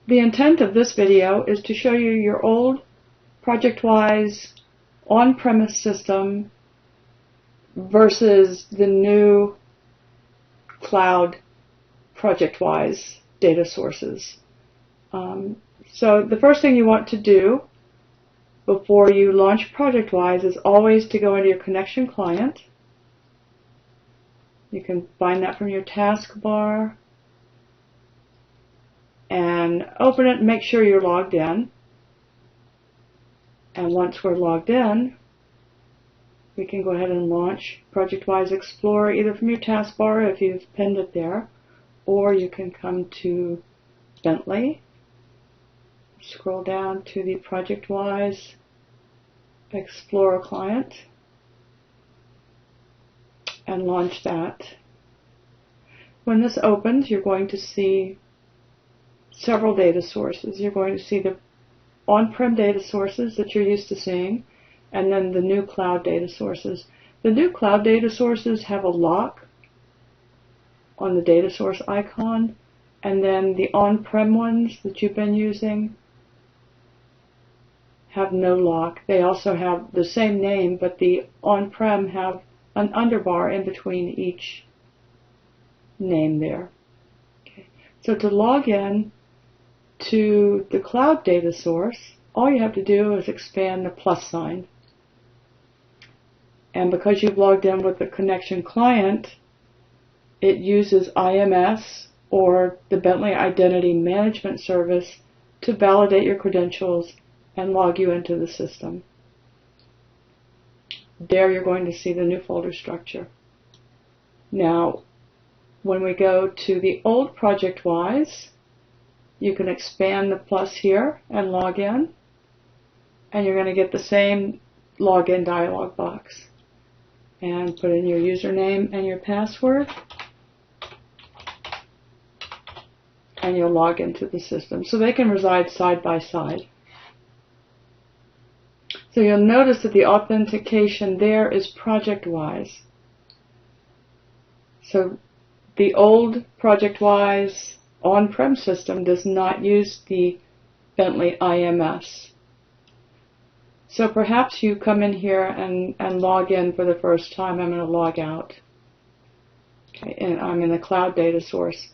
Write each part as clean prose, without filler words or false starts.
The intent of this video is to show you your old ProjectWise on-premise system versus the new cloud ProjectWise data sources. So the first thing you want to do before you launch ProjectWise is always to go into your connection client. You can find that from your taskbar and open it and make sure you're logged in. And once we're logged in, we can go ahead and launch ProjectWise Explorer either from your taskbar if you've pinned it there, or you can come to Bentley, scroll down to the ProjectWise Explorer client, and launch that. When this opens, you're going to see several data sources. You're going to see the on-prem data sources that you're used to seeing, and then the new cloud data sources. The new cloud data sources have a lock on the data source icon, and then the on-prem ones that you've been using have no lock. They also have the same name, but the on-prem have an underbar in between each name there. Okay. So to log in to the cloud data source, all you have to do is expand the plus sign. And because you've logged in with the connection client, it uses IMS or the Bentley Identity Management Service to validate your credentials and log you into the system. There you're going to see the new folder structure. Now, when we go to the old ProjectWise, you can expand the plus here and log in, and you're going to get the same login dialog box. And put in your username and your password, and you'll log into the system. So they can reside side by side. So you'll notice that the authentication there is ProjectWise. So the old ProjectWise on-prem system does not use the Bentley IMS. So perhaps you come in here and log in for the first time. I'm going to log out. Okay, and I'm in the cloud data source.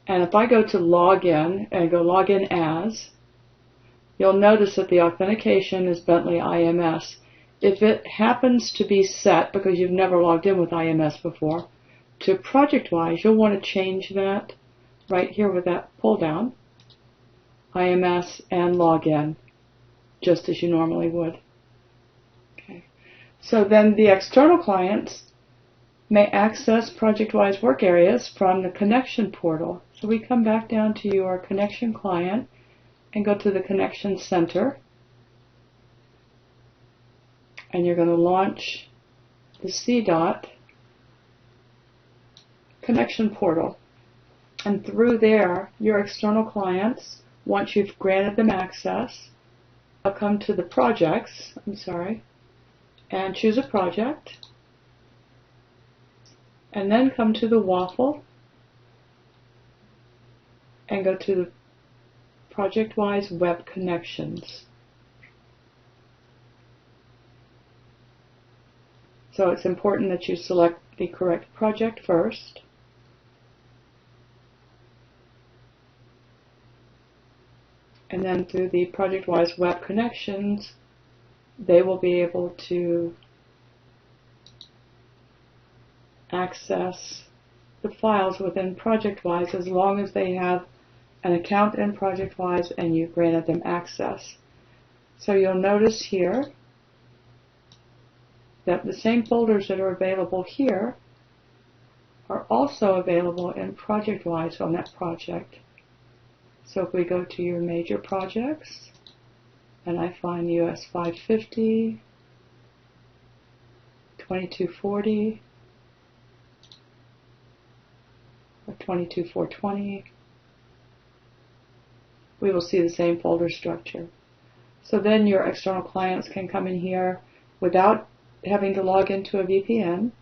And if I go to login and go login as, you'll notice that the authentication is Bentley IMS. If it happens to be set, because you've never logged in with IMS before, to ProjectWise, you'll want to change that right here with that pull down, IMS and login, just as you normally would. Okay. So then the external clients may access ProjectWise work areas from the connection portal. So we come back down to your connection client and go to the connection center, and you're going to launch the CDOT connection portal. And through there, your external clients, once you've granted them access, I'll come to the projects, and choose a project, and then come to the waffle and go to the ProjectWise Web Connections. So it's important that you select the correct project first. And then through the ProjectWise Web Connections, they will be able to access the files within ProjectWise as long as they have an account in ProjectWise and you've granted them access. So you'll notice here that the same folders that are available here are also available in ProjectWise on that project. So if we go to your major projects, and I find US 550, 2240, or 22420, we will see the same folder structure. So then your external clients can come in here without having to log into a VPN,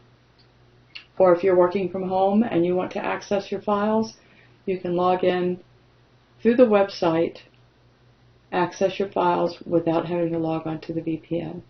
or if you're working from home and you want to access your files, you can log in through the website, access your files without having to log on to the VPN.